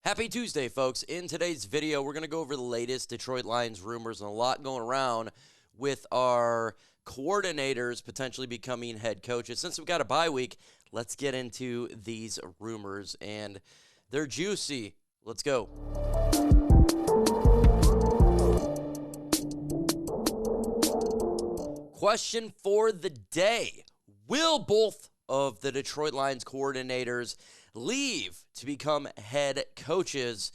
Happy Tuesday, folks. In today's video, we're going to go over the latest Detroit Lions rumors and a lot going around with our coordinators potentially becoming head coaches. Since we've got a bye week, let's get into these rumors, and they're juicy. Let's go. Question for the day. Will both of the Detroit Lions coordinators leave to become head coaches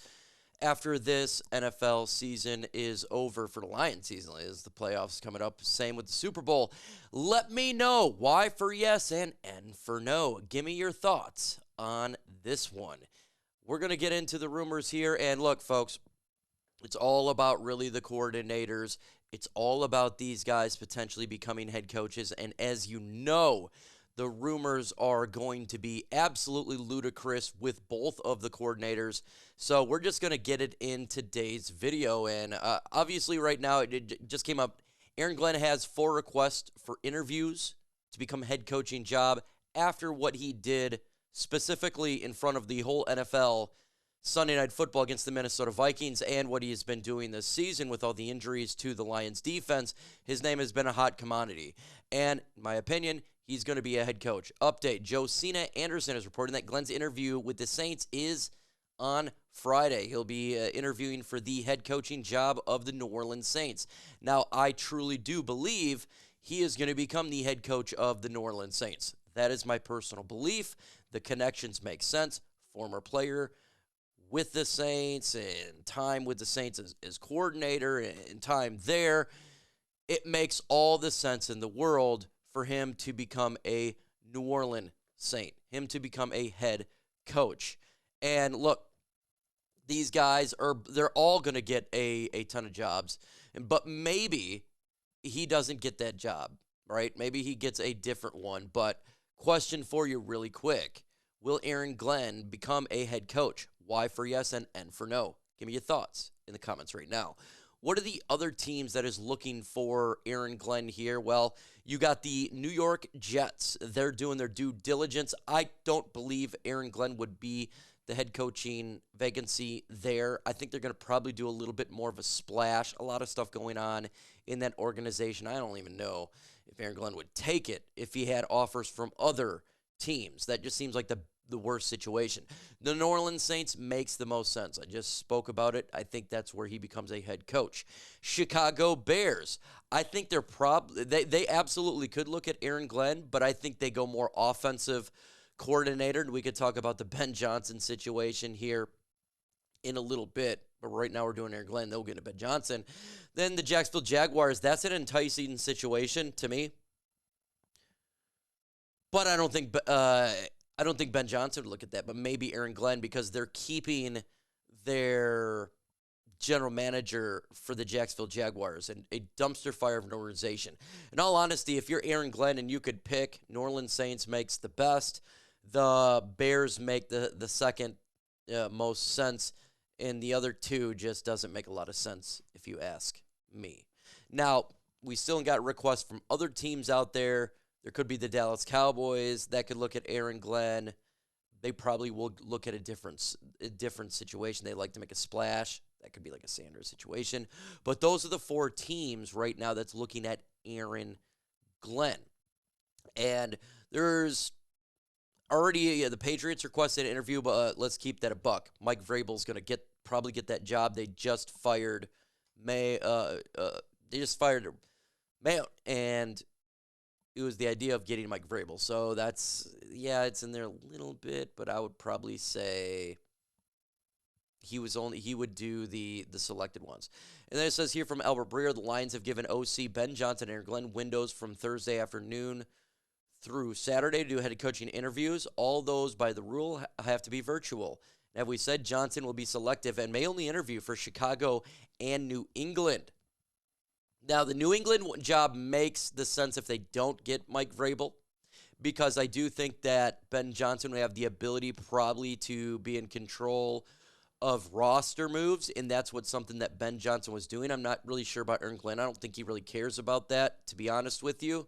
after this NFL season is over for the Lions season, as the playoffs coming up? Same with the Super Bowl. Let me know why for yes and N for no. Give me your thoughts on this one. We're going to get into the rumors here, and look, folks, it's all about really the coordinators. It's all about these guys potentially becoming head coaches, and as you know, the rumors are going to be absolutely ludicrous with both of the coordinators. So we're just going to get it in today's video. And obviously right now it just came up. Aaron Glenn has 4 requests for interviews to become head coaching job after what he did specifically in front of the whole NFL Sunday Night Football against the Minnesota Vikings and what he has been doing this season with all the injuries to the Lions defense. His name has been a hot commodity. And in my opinion, he's going to be a head coach. Update, Josina Anderson is reporting that Glenn's interview with the Saints is on Friday. He'll be interviewing for the head coaching job of the New Orleans Saints. Now, I truly do believe he is going to become the head coach of the New Orleans Saints. That is my personal belief. The connections make sense. Former player with the Saints and time with the Saints as coordinator and time there. It makes all the sense in the world for him to become a New Orleans Saint, him to become a head coach. And look, these guys they're all going to get a ton of jobs, but maybe he doesn't get that job, right? Maybe he gets a different one. But question for you really quick. Will Aaron Glenn become a head coach? Y for yes and N for no. Give me your thoughts in the comments right now. What are the other teams that is looking for Aaron Glenn here? Well, you got the New York Jets. They're doing their due diligence. I don't believe Aaron Glenn would be the head coaching vacancy there. I think they're going to probably do a little bit more of a splash. A lot of stuff going on in that organization. I don't even know if Aaron Glenn would take it if he had offers from other teams. That just seems like the worst situation. The New Orleans Saints makes the most sense. I just spoke about it. I think that's where he becomes a head coach. Chicago Bears. I think they absolutely could look at Aaron Glenn, but I think they go more offensive coordinator. And we could talk about the Ben Johnson situation here in a little bit. But right now we're doing Aaron Glenn. They'll get to Ben Johnson. Then the Jacksonville Jaguars. That's an enticing situation to me. But I don't think Ben Johnson would look at that, but maybe Aaron Glenn, because they're keeping their general manager for the Jacksonville Jaguars and a dumpster fire of an organization. In all honesty, if you're Aaron Glenn and you could pick, New Orleans Saints makes the best, the Bears make the second most sense, and the other two just doesn't make a lot of sense if you ask me. Now, we still got requests from other teams out there. There could be the Dallas Cowboys that could look at Aaron Glenn. They probably will look at a different situation. They like to make a splash. That could be like a Sanders situation. But those are the 4 teams right now that's looking at Aaron Glenn. And there's already the Patriots requested an interview, but let's keep that a buck. Mike Vrabel's going to probably get that job. They just fired Mayo, and it was the idea of getting Mike Vrabel. So it's in there a little bit, but I would probably say he would do the selected ones. And then it says here from Albert Breer, the Lions have given OC Ben Johnson and Aaron Glenn windows from Thursday afternoon through Saturday to do head coaching interviews. All those by the rule have to be virtual. And as we said, Johnson will be selective and may only interview for Chicago and New England. Now, the New England job makes the sense if they don't get Mike Vrabel, because I do think that Ben Johnson would have the ability probably to be in control of roster moves, and that's something that Ben Johnson was doing. I'm not really sure about Aaron Glenn. I don't think he really cares about that, to be honest with you.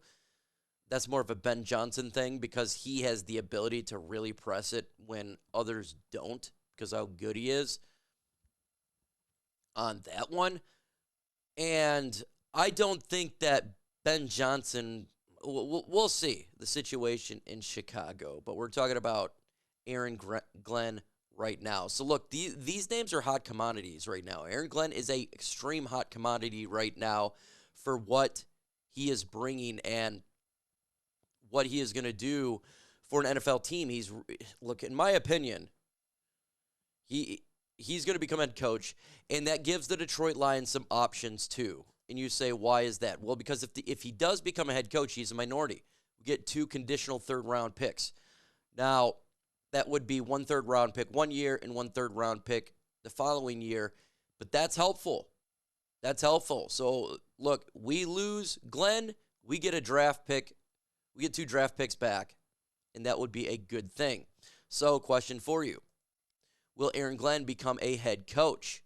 That's more of a Ben Johnson thing because he has the ability to really press it when others don't. because how good he is on that one. And I don't think that Ben Johnson, we'll see the situation in Chicago, but we're talking about Aaron Glenn right now. So look, these names are hot commodities right now. Aaron Glenn is a extreme hot commodity right now for what he is bringing and what he is going to do for an NFL team. Look, in my opinion, he's going to become head coach, and that gives the Detroit Lions some options too. And you say, why is that? Well, because if he does become a head coach, he's a minority. We get 2 conditional third-round picks. Now, that would be 1 third-round pick 1 year and 1 third-round pick the following year. But that's helpful. That's helpful. So, look, we lose Glenn, we get a draft pick. We get 2 draft picks back, and that would be a good thing. So, question for you. Will Aaron Glenn become a head coach?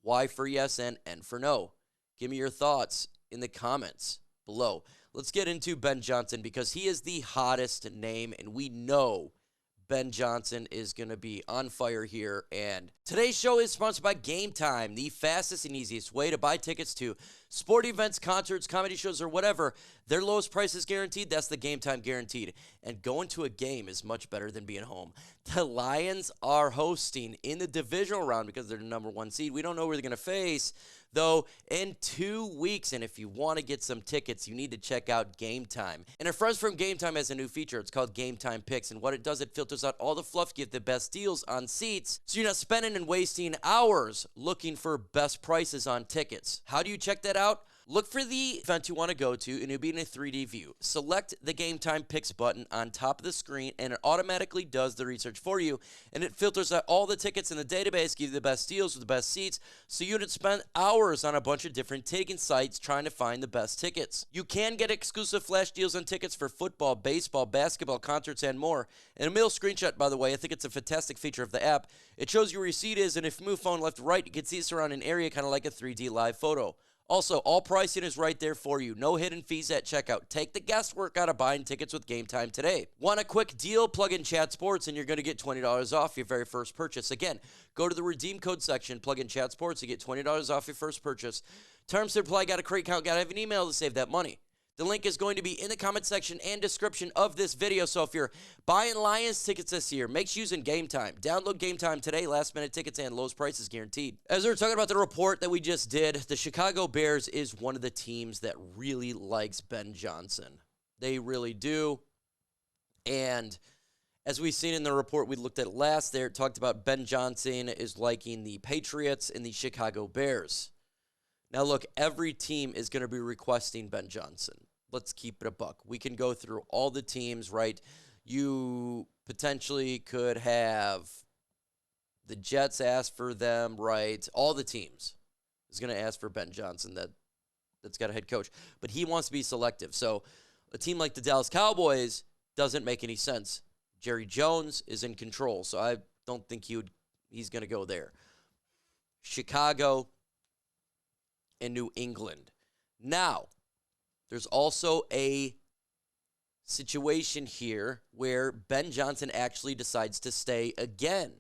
Y for yes and N for no. Give me your thoughts in the comments below. Let's get into Ben Johnson because he is the hottest name, and we know Ben Johnson is going to be on fire here. And today's show is sponsored by Game Time, the fastest and easiest way to buy tickets to sporting events, concerts, comedy shows, or whatever. Their lowest price is guaranteed. That's the Game Time guaranteed. And going to a game is much better than being home. The Lions are hosting in the divisional round because they're the number 1 seed. We don't know who they're going to face, though, in 2 weeks. And if you want to get some tickets, you need to check out Game Time. And our friends from Game Time has a new feature. It's called Game Time Picks. And what it does, it filters out all the fluff, give the best deals on seats, so you're not spending and wasting hours looking for best prices on tickets. How do you check that out? Look for the event you want to go to, and it'll be in a 3D view. Select the Game Time Picks button on top of the screen, and it automatically does the research for you, and it filters out all the tickets in the database, give you the best deals with the best seats, so you don't spend hours on a bunch of different ticketing sites trying to find the best tickets. You can get exclusive flash deals on tickets for football, baseball, basketball, concerts, and more. And a middle screenshot, by the way, I think it's a fantastic feature of the app. It shows you where your seat is, and if you move phone left to right, you can see the surrounding area kind of like a 3D live photo. Also, all pricing is right there for you. No hidden fees at checkout. Take the guesswork out of buying tickets with Game Time today. Want a quick deal? Plug in Chat Sports, and you're going to get $20 off your very first purchase. Again, go to the redeem code section, plug in Chat Sports, you get $20 off your first purchase. Terms to apply, got a create account, got to have an email to save that money. The link is going to be in the comment section and description of this video. So if you're buying Lions tickets this year, make sure using Game Time. Download Game Time today. Last minute tickets and lowest prices guaranteed. As we were talking about the report that we just did, the Chicago Bears is one of the teams that really likes Ben Johnson. They really do. And as we've seen in the report we looked at last there, it talked about Ben Johnson is liking the Patriots and the Chicago Bears. Now, look, every team is going to be requesting Ben Johnson. Let's keep it a buck. We can go through all the teams, right? You potentially could have the Jets ask for them, right? All the teams is going to ask for Ben Johnson that's got a head coach. But he wants to be selective. So a team like the Dallas Cowboys doesn't make any sense. Jerry Jones is in control, so I don't think he's going to go there. Chicago and New England. Now, there's also a situation here where Ben Johnson actually decides to stay again.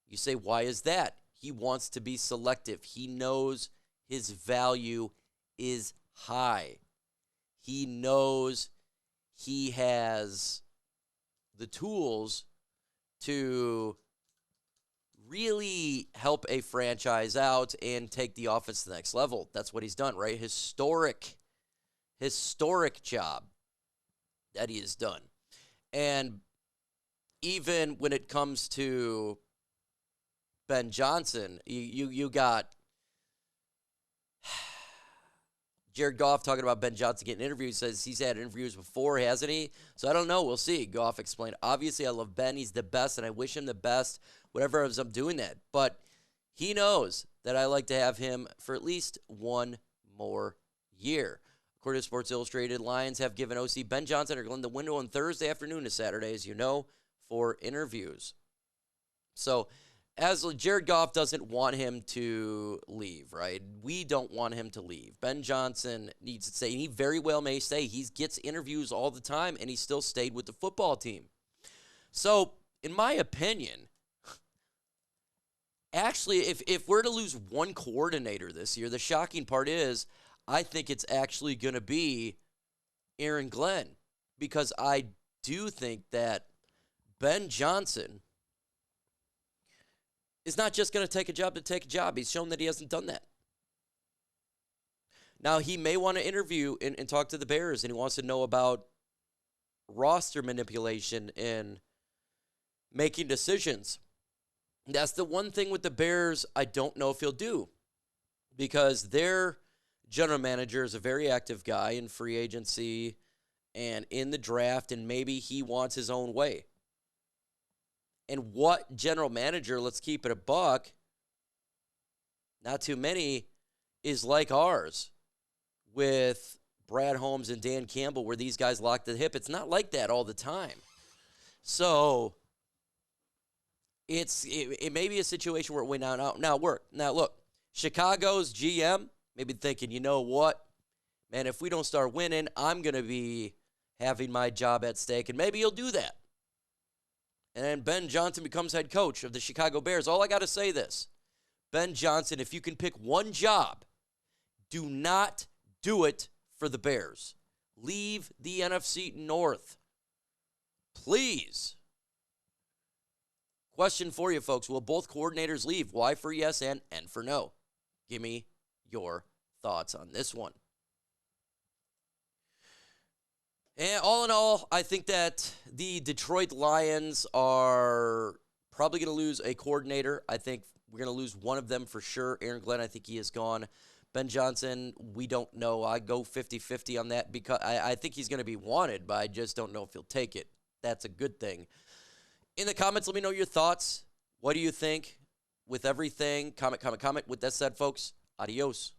You say, why is that? He wants to be selective. He knows his value is high. He knows he has the tools to really help a franchise out and take the offense to the next level. That's what he's done, right? Historic job that he has done. And even when it comes to Ben Johnson, you got Jared Goff talking about Ben Johnson getting interviews. Says he's had interviews before, hasn't he? So I don't know. We'll see. Goff explained, obviously I love Ben. He's the best, and I wish him the best, whatever as I'm doing that. But he knows that I like to have him for at least one more year. According to Sports Illustrated, Lions have given OC Ben Johnson or Glennl the window on Thursday afternoon to Saturday, as you know, for interviews. So as Jared Goff doesn't want him to leave, right? We don't want him to leave. Ben Johnson needs to stay. He very well may stay. He gets interviews all the time, and he still stayed with the football team. So, in my opinion, Actually, if we're to lose one coordinator this year, the shocking part is I think it's actually going to be Aaron Glenn, because I do think that Ben Johnson is not just going to take a job to take a job. He's shown that he hasn't done that. Now, he may want to interview and talk to the Bears, and he wants to know about roster manipulation and making decisions. That's the one thing with the Bears I don't know if he'll do, because their general manager is a very active guy in free agency and in the draft, and maybe he wants his own way. And what general manager, let's keep it a buck, not too many, is like ours with Brad Holmes and Dan Campbell, where these guys lock the hip. It's not like that all the time. So it may be a situation where we now look, Chicago's GM may be thinking, you know what, man, if we don't start winning, I'm going to be having my job at stake, and maybe he'll do that. And then Ben Johnson becomes head coach of the Chicago Bears. All I got to say this, Ben Johnson, if you can pick one job, do not do it for the Bears. Leave the NFC North. Please. Question for you, folks. Will both coordinators leave? Why for yes and for no? Give me your thoughts on this one. And all in all, I think that the Detroit Lions are probably going to lose a coordinator. I think we're going to lose one of them for sure. Aaron Glenn, I think he is gone. Ben Johnson, we don't know. I go 50-50 on that because I think he's going to be wanted, but I just don't know if he'll take it. That's a good thing. In the comments, let me know your thoughts. What do you think with everything? Comment. With that said, folks, adios.